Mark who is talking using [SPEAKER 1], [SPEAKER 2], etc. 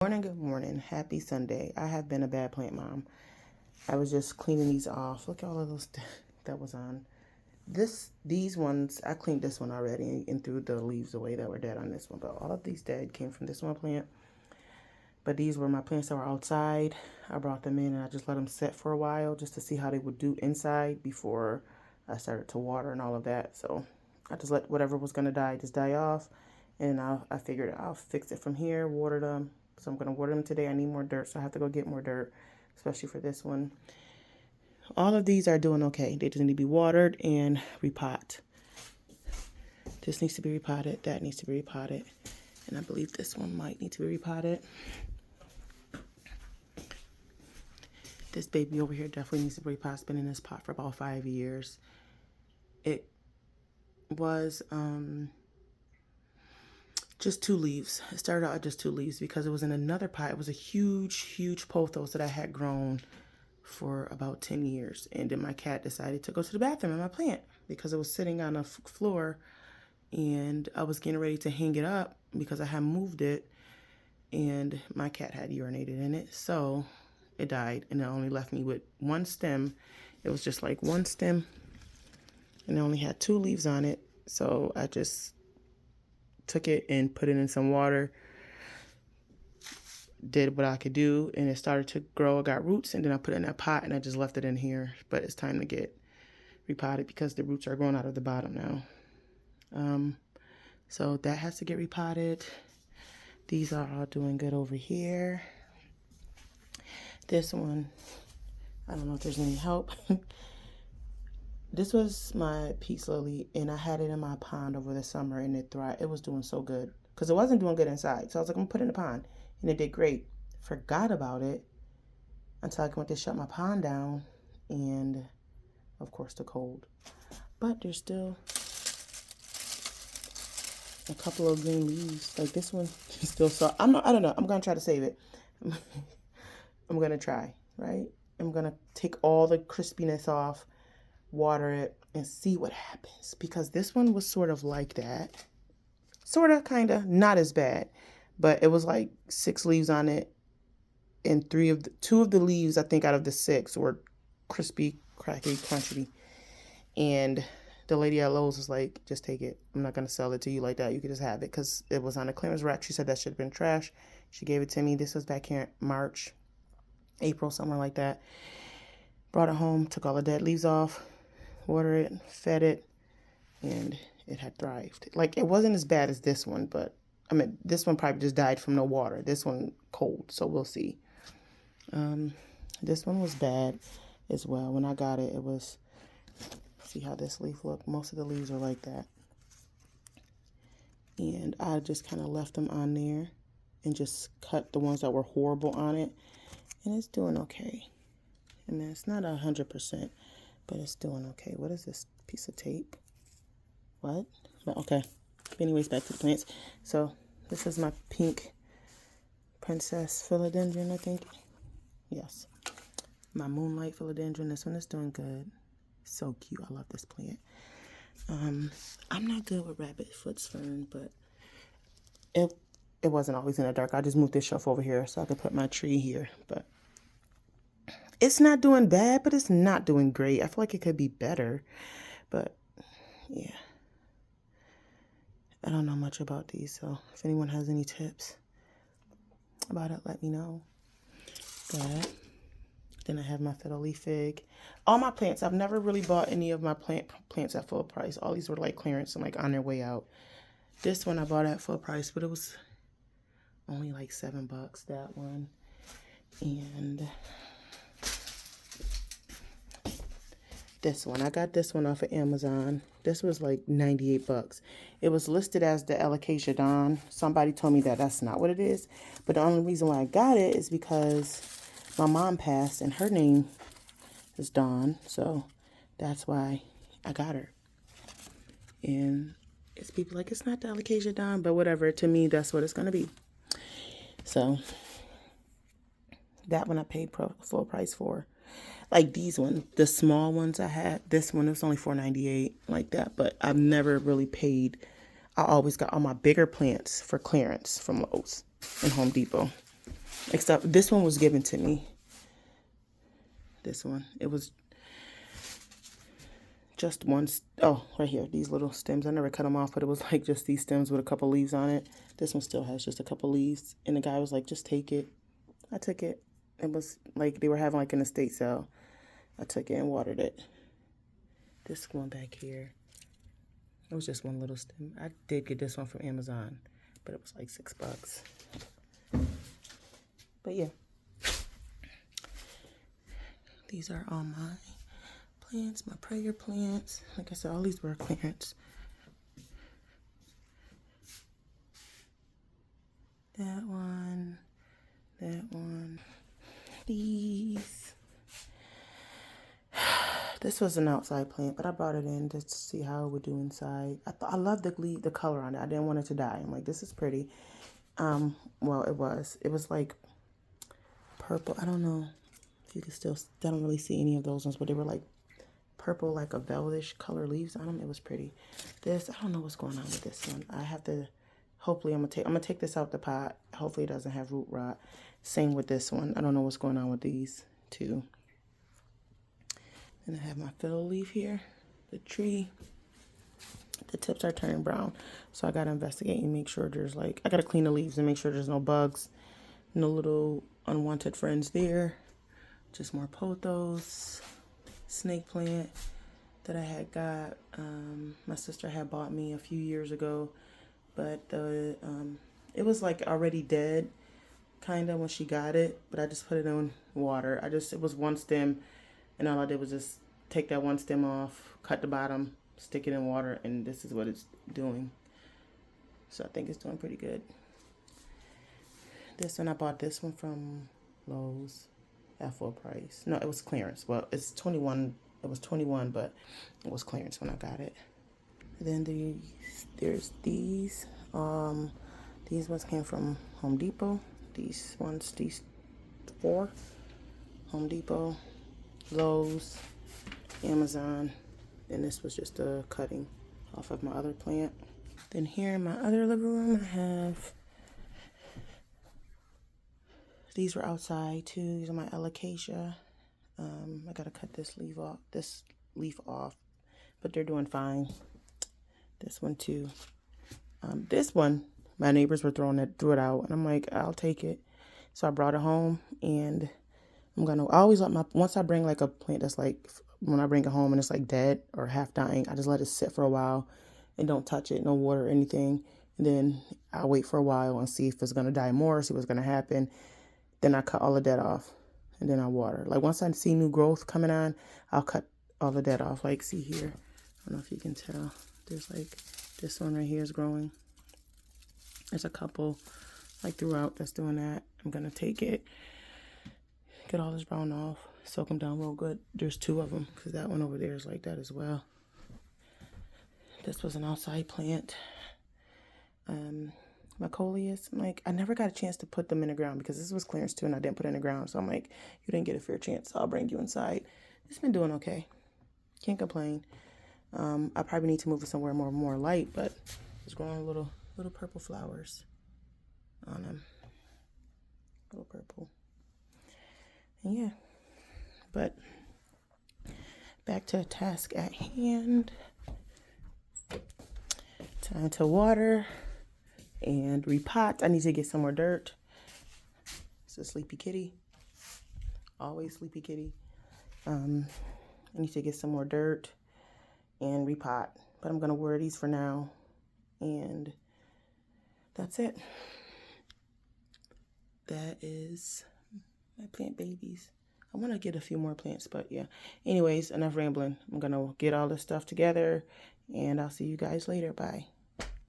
[SPEAKER 1] Morning, good morning. Happy Sunday. I have been a bad plant mom. I was just cleaning these off. Look at all of those that was on. These ones, I cleaned this one already and threw the leaves away that were dead on this one. But all of these dead came from this one plant. But these were my plants that were outside. I brought them in and I just let them sit for a while just to see how they would do inside before I started to water and all of that. So I just let whatever was going to die just die off. And I figured I'll fix it from here, water them. So I'm going to water them today. I need more dirt, so I have to go get more dirt, especially for this one. All of these are doing okay. They just need to be watered and repot. This needs to be repotted. That needs to be repotted. And I believe this one might need to be repotted. This baby over here definitely needs to be repotted. It's been in this pot for about 5 years. It was just 2 leaves. It started out just 2 leaves because it was in another pot. It was a huge pothos that I had grown for about 10 years. And then my cat decided to go to the bathroom in my plant because it was sitting on a floor and I was getting ready to hang it up because I had moved it and my cat had urinated in it. So it died and it only left me with 1 stem. It was just like 1 stem and it only had 2 leaves on it. So I just took it and put it in some water, did what I could do, and it started to grow. It got roots, and then I put it in that pot, and I just left it in here. But it's time to get repotted because the roots are growing out of the bottom now. So that has to get repotted. These are all doing good over here. This one, I don't know if there's any help. This was my peace lily, and I had it in my pond over the summer, and it thrived. It was doing so good because it wasn't doing good inside. So I was like, I'm going to put it in the pond, and it did great. Forgot about it until I went to shut my pond down, and, of course, the cold. But there's still a couple of green leaves. Like this one is still soft. I don't know. I'm going to try to save it. I'm going to try, right? I'm going to take all the crispiness off, water it, and see what happens. Because this one was sort of like that. Sort of, kind of. Not as bad. But it was like 6 leaves on it. And 2 of the leaves, I think, out of the 6 were crispy, cracky, crunchy. And the lady at Lowe's was like, just take it. I'm not going to sell it to you like that. You can just have it. Because it was on a clearance rack. She said that should have been trash. She gave it to me. This was back here in March, April, somewhere like that. Brought it home, took all the dead leaves off, watered it, fed it, and it had thrived. Like, it wasn't as bad as this one, but, I mean, this one probably just died from no water. This one cold, so we'll see. This one was bad as well. When I got it, it was, see how this leaf looked? Most of the leaves are like that. And I just kind of left them on there and just cut the ones that were horrible on it. And it's doing okay. I mean, it's not 100%, but it's doing okay. What is this piece of tape? What? But okay. Anyways, back to the plants. So this is my pink princess philodendron, I think. Yes. My moonlight philodendron. This one is doing good. So cute. I love this plant. I'm not good with rabbit foot fern, but it wasn't always in the dark. I just moved this shelf over here so I could put my tree here. But it's not doing bad, but it's not doing great. I feel like it could be better. But yeah. I don't know much about these, so if anyone has any tips about it, let me know. But then I have my fiddle leaf fig. All my plants, I've never really bought any of my plants at full price. All these were like clearance and like on their way out. This one I bought at full price, but it was only like $7, that one. And this one, I got this one off of Amazon. This was like $98. It was listed as the Alocasia Dawn. Somebody told me that that's not what it is. But the only reason why I got it is because my mom passed and her name is Dawn. So that's why I got her. And it's people like, it's not the Alocasia Dawn, but whatever. To me, that's what it's going to be. So that one I paid full price for. Like these ones, the small ones I had, this one was only $4.98 like that. But I've never really paid. I always got all my bigger plants for clearance from Lowe's and Home Depot. Except this one was given to me. This one. It was just one. Oh, right here. These little stems. I never cut them off, but it was like just these stems with a couple leaves on it. This one still has just a couple leaves. And the guy was like, just take it. I took it. It was like they were having like an estate sale. I took it and watered it. This one back here. It was just one little stem. I did get this one from Amazon, but it was like $6. But yeah. These are all my plants, my prayer plants. Like I said, all these were clearance. That one. These. This was an outside plant, but I brought it in just to see how it would do inside. I love the color on it. I didn't want it to die. I'm like, this is pretty. Well, it was like purple. I don't know if you can still, I don't really see any of those ones, but they were like purple, like a velvetish color leaves on them. It was pretty. This, I don't know what's going on with this one. I have to, hopefully I'm gonna take this out the pot. Hopefully it doesn't have root rot. Same with this one. I don't know what's going on with these two. And I have my fiddle leaf here, the tree. The tips are turning brown, so I gotta investigate and make sure there's like, I gotta clean the leaves and make sure there's no bugs, no little unwanted friends there. Just more pothos, snake plant that I had got. My sister had bought me a few years ago, but it was like already dead, kind of when she got it. But I just put it in water. It was one stem, and all I did was just take that one stem off, cut the bottom, stick it in water, and this is what it's doing. So I think it's doing pretty good. This one, I bought this one from Lowe's at full price. No, it was clearance. Well, it's 21. It was 21, but it was clearance when I got it. And then there's these. These ones came from Home Depot. These 4. Home Depot, Lowe's, Amazon. And this was just a cutting off of my other plant. Then here in my other living room, I have, these were outside too. These are my alocasia. I gotta cut this leaf off, but they're doing fine. This one too. This one, my neighbors were threw it out, and I'm like, I'll take it. So I brought it home, and I always let once I bring like a plant that's like, when I bring it home and it's like dead or half dying, I just let it sit for a while and don't touch it, no water or anything. And then I'll wait for a while and see if it's gonna die more, see what's gonna happen. Then I cut all the dead off, and then I water. Like once I see new growth coming on, I'll cut all the dead off. Like see here, I don't know if you can tell. There's like this one right here is growing. There's a couple like throughout that's doing that. I'm gonna take it, get all this brown off, soak them down real good. There's 2 of them because that one over there is like that as well. This was an outside plant. My coleus, like I never got a chance to put them in the ground because this was clearance too, and I didn't put it in the ground. So I'm like, you didn't get a fair chance. So I'll bring you inside. It's been doing okay. Can't complain. I probably need to move it somewhere more light, but it's growing little purple flowers on them. Little purple. And yeah, but back to the task at hand. Time to water and repot. I need to get some more dirt. It's a sleepy kitty. Always sleepy kitty. I need to get some more dirt and repot. But I'm going to water these for now. And that's it. That is my plant babies. I want to get a few more plants, but yeah. Anyways, enough rambling. I'm going to get all this stuff together, and I'll see you guys later. Bye.